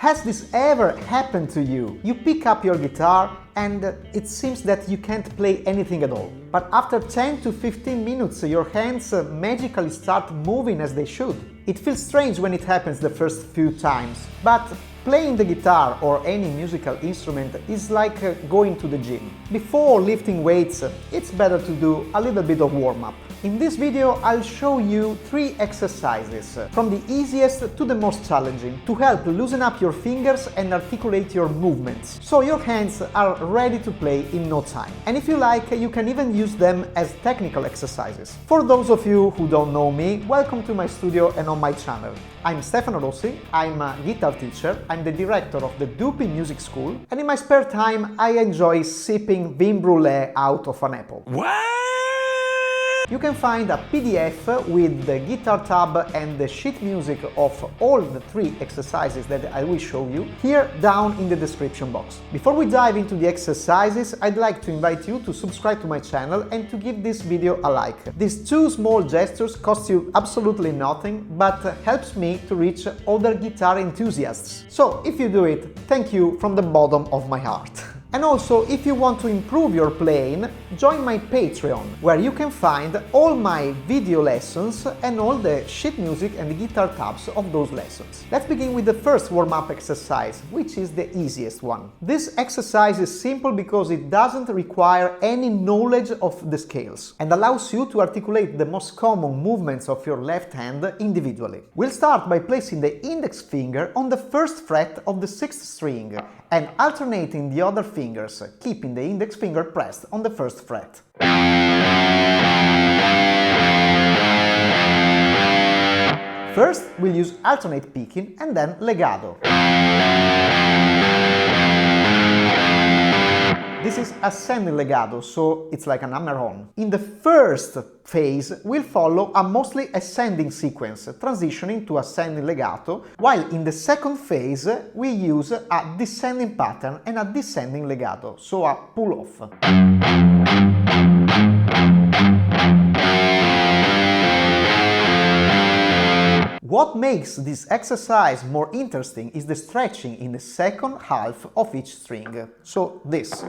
Has this ever happened to you? You pick up your guitar and it seems that you can't play anything at all. But after 10 to 15 minutes your hands magically start moving as they should. It feels strange when it happens the first few times, but playing the guitar or any musical instrument is like going to the gym. Before lifting weights, it's better to do a little bit of warm-up. In this video I'll show you 3 exercises, from the easiest to the most challenging, to help loosen up your fingers and articulate your movements, so your hands are ready to play in no time. And if you like, you can even use them as technical exercises. For those of you who don't know me, welcome to my studio and on my channel. I'm Stefano Rossi, I'm a guitar teacher, I'm the director of the Dupi Music School, and in my spare time I enjoy sipping vin brûlée out of an apple. What? You can find a PDF with the guitar tab and the sheet music of all the 3 exercises that I will show you here down in the description box. Before we dive into the exercises, I'd like to invite you to subscribe to my channel and to give this video a like. These 2 small gestures cost you absolutely nothing, but helps me to reach other guitar enthusiasts. So if you do it, thank you from the bottom of my heart. And also, if you want to improve your playing, join my Patreon, where you can find all my video lessons and all the sheet music and the guitar tabs of those lessons. Let's begin with the first warm-up exercise, which is the easiest one. This exercise is simple because it doesn't require any knowledge of the scales and allows you to articulate the most common movements of your left hand individually. We'll start by placing the index finger on the 1st fret of the 6th string and alternating the other fingers, keeping the index finger pressed on the 1st fret. First, we'll use alternate picking and then legato. This is ascending legato, so it's like an hammer-on. In the first phase, we'll follow a mostly ascending sequence, transitioning to ascending legato, while in the second phase, we use a descending pattern and a descending legato, so a pull-off. What makes this exercise more interesting is the stretching in the second half of each string. So this.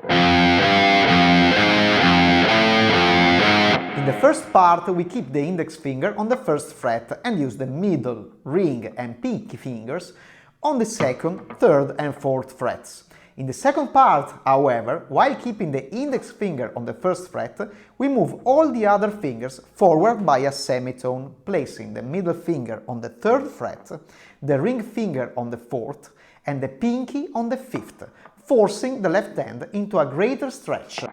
In the first part we keep the index finger on the 1st fret and use the middle, ring and pinky fingers on the 2nd, 3rd and 4th frets. In the second part, however, while keeping the index finger on the 1st fret, we move all the other fingers forward by a semitone, placing the middle finger on the 3rd fret, the ring finger on the 4th, and the pinky on the 5th, forcing the left hand into a greater stretch.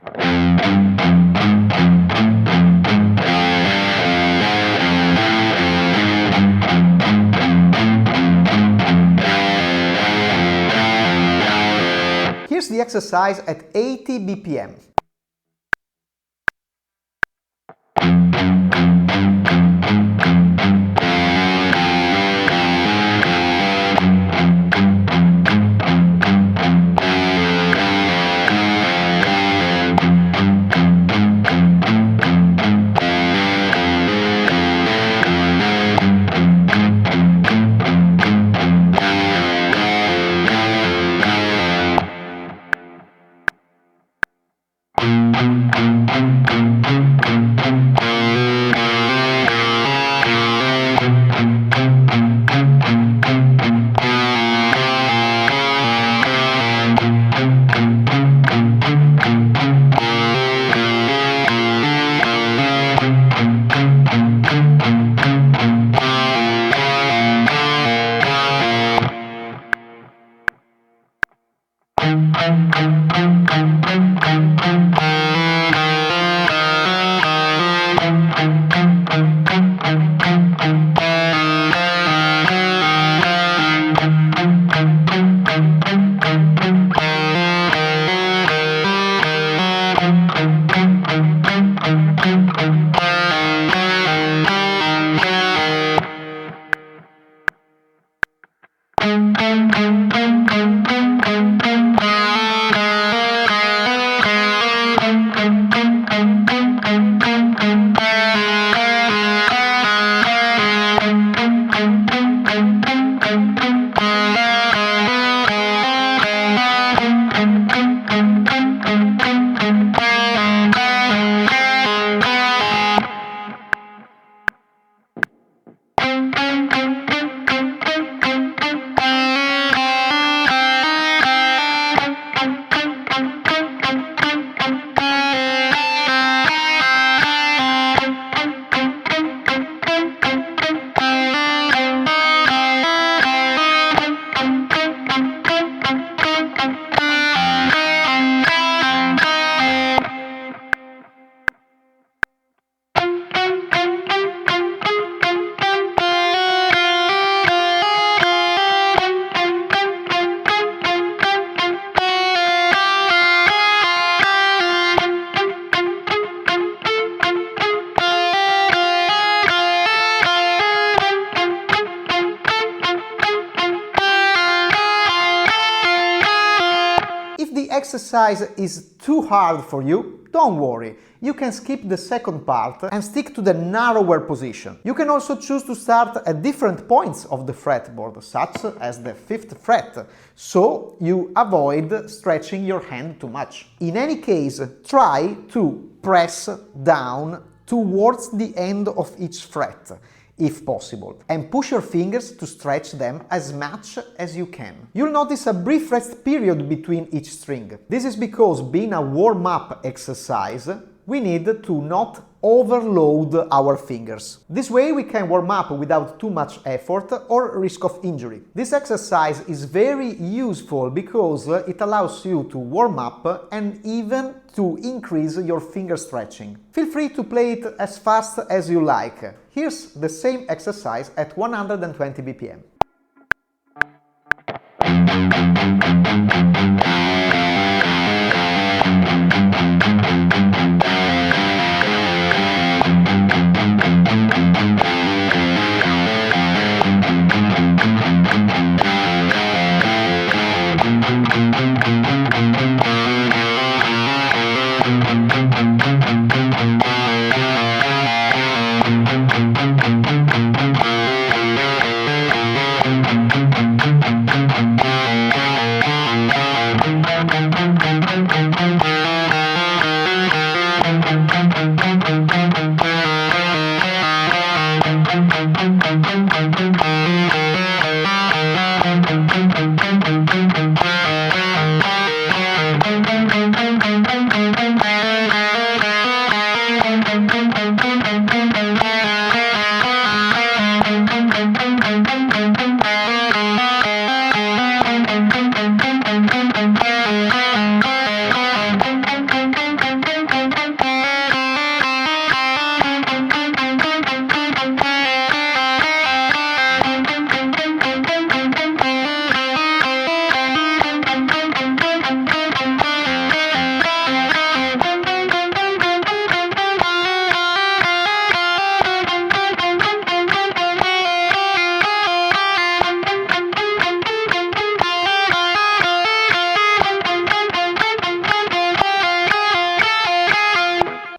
Here's the exercise at 80 BPM. exercise is too hard for you, don't worry. You can skip the second part and stick to the narrower position. You can also choose to start at different points of the fretboard, such as the 5th fret, so you avoid stretching your hand too much. In any case, try to press down towards the end of each fret, if possible, and push your fingers to stretch them as much as you can. You'll notice a brief rest period between each string. This is because, being a warm-up exercise, we need to not overload our fingers. This way we can warm up without too much effort or risk of injury. This exercise is very useful because it allows you to warm up and even to increase your finger stretching. Feel free to play it as fast as you like. Here's the same exercise at 120 BPM.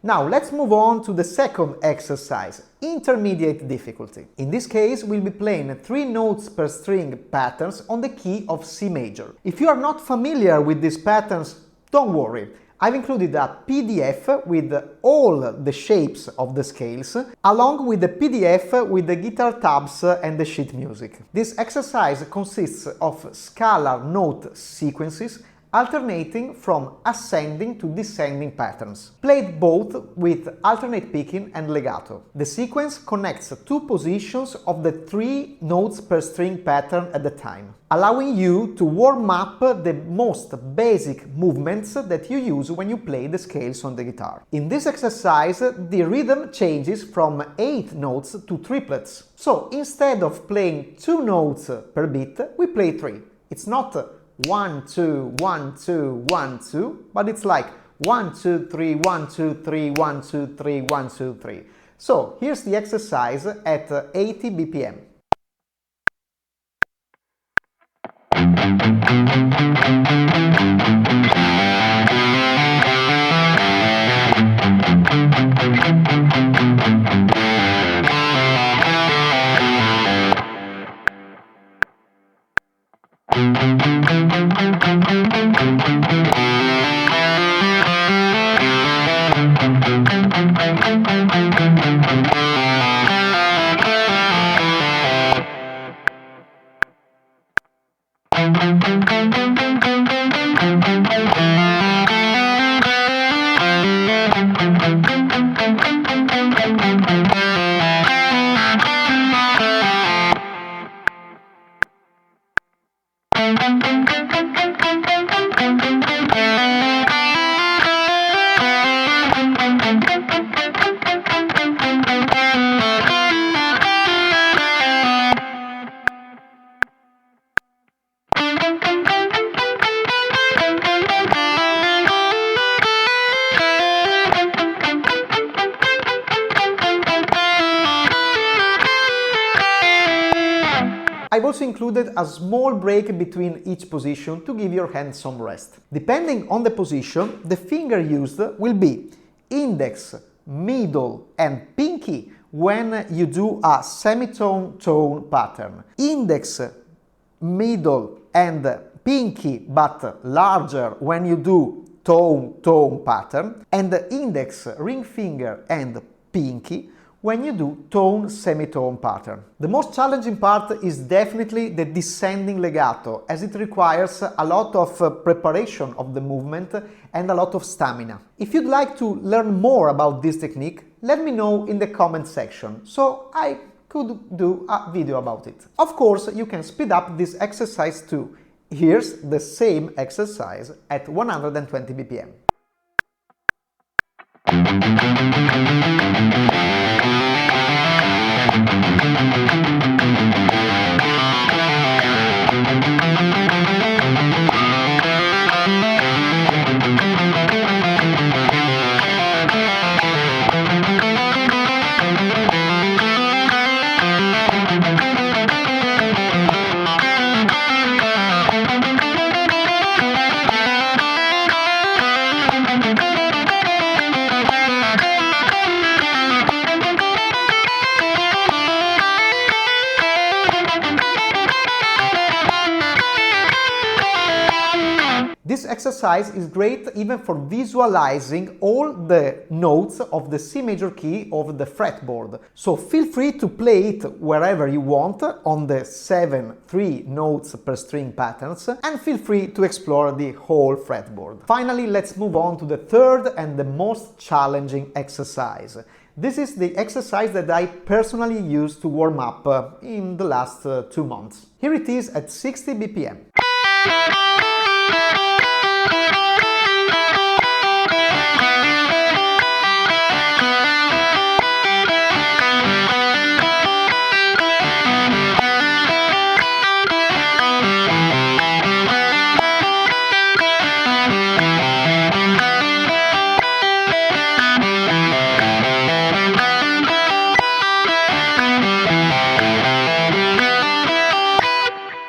Now let's move on to the second exercise, intermediate difficulty. In this case, we'll be playing 3 notes per string patterns on the key of C major. If you are not familiar with these patterns, don't worry. I've included a PDF with all the shapes of the scales, along with the PDF with the guitar tabs and the sheet music. This exercise consists of scalar note sequences alternating from ascending to descending patterns, played both with alternate picking and legato. The sequence connects 2 positions of the 3 notes per string pattern at a time, allowing you to warm up the most basic movements that you use when you play the scales on the guitar. In this exercise, the rhythm changes from 8 notes to triplets. So instead of playing 2 notes per beat, we play 3. It's not 1, 2, 1, 2, 1, 2, but it's like 1, 2, 3, 1, 2, 3, 1, 2, 3, 1, 2, 3. So here's the exercise at 80 BPM. I've also included a small break between each position to give your hand some rest. Depending on the position, the finger used will be index, middle and pinky when you do a semitone-tone pattern. Index, middle and pinky but larger when you do tone-tone pattern, and the index, ring finger and pinky when you do tone-semitone pattern. The most challenging part is definitely the descending legato, as it requires a lot of preparation of the movement and a lot of stamina. If you'd like to learn more about this technique, let me know in the comment section, so I could do a video about it. Of course, you can speed up this exercise too. Here's the same exercise at 120 BPM. This exercise is great even for visualizing all the notes of the C major key of the fretboard. So feel free to play it wherever you want on the 7-3 notes per string patterns, and feel free to explore the whole fretboard. Finally, let's move on to the third and the most challenging exercise. This is the exercise that I personally used to warm up in the last 2 months. Here it is at 60 BPM.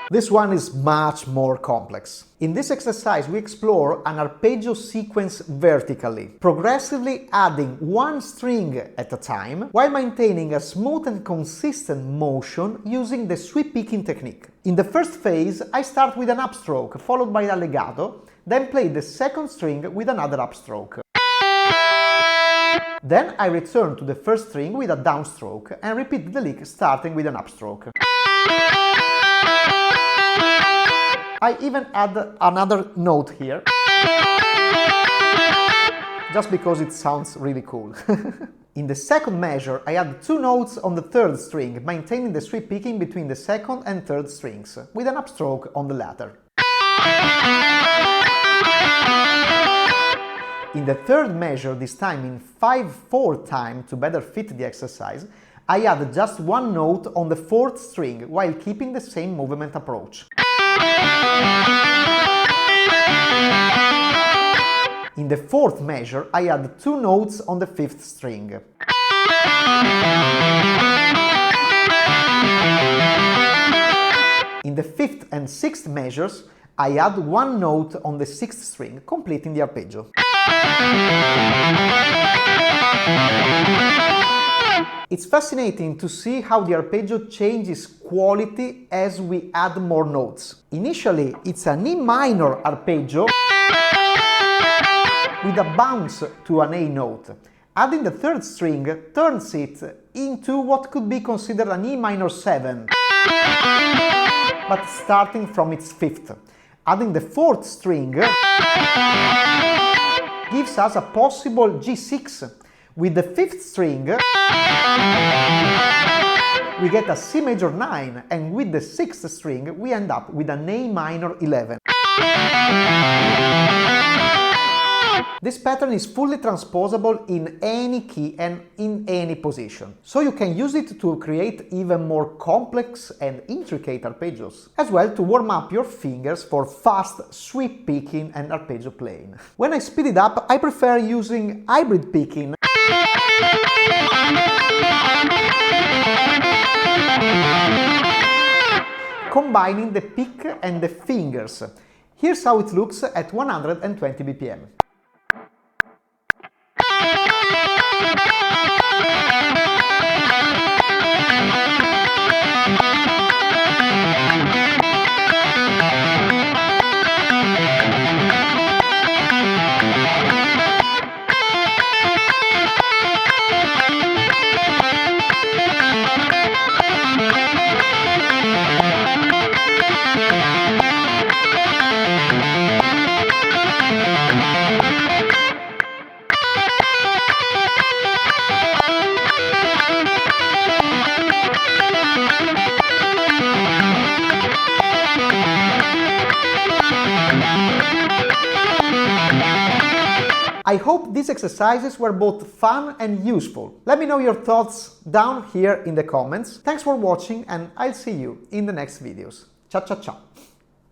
This one is much more complex. In this exercise, we explore an arpeggio sequence vertically, progressively adding one string at a time, while maintaining a smooth and consistent motion using the sweep picking technique. In the first phase, I start with an upstroke, followed by a legato, then play the second string with another upstroke. Then I return to the first string with a downstroke and repeat the lick starting with an upstroke. I even add another note here, just because it sounds really cool. In the second measure, I add 2 notes on the third string, maintaining the sweep picking between the second and third strings, with an upstroke on the latter. In the third measure, this time in 5/4 time to better fit the exercise, I add just 1 note on the fourth string while keeping the same movement approach. In the fourth measure, I add 2 notes on the fifth string. In the fifth and sixth measures, I add 1 note on the sixth string, completing the arpeggio. It's fascinating to see how the arpeggio changes quality as we add more notes. Initially, it's an E minor arpeggio with a bounce to an A note. Adding the third string turns it into what could be considered an E minor 7, but starting from its fifth. Adding the fourth string gives us a possible G6. With the fifth string, we get a C major 9, and with the sixth string, we end up with an A minor 11. This pattern is fully transposable in any key and in any position, so you can use it to create even more complex and intricate arpeggios, as well to warm up your fingers for fast sweep picking and arpeggio playing. When I speed it up, I prefer using hybrid picking, combining the pick and the fingers. Here's how it looks at 120 BPM. I hope these exercises were both fun and useful. Let me know your thoughts down here in the comments. Thanks for watching and I'll see you in the next videos. Ciao ciao ciao!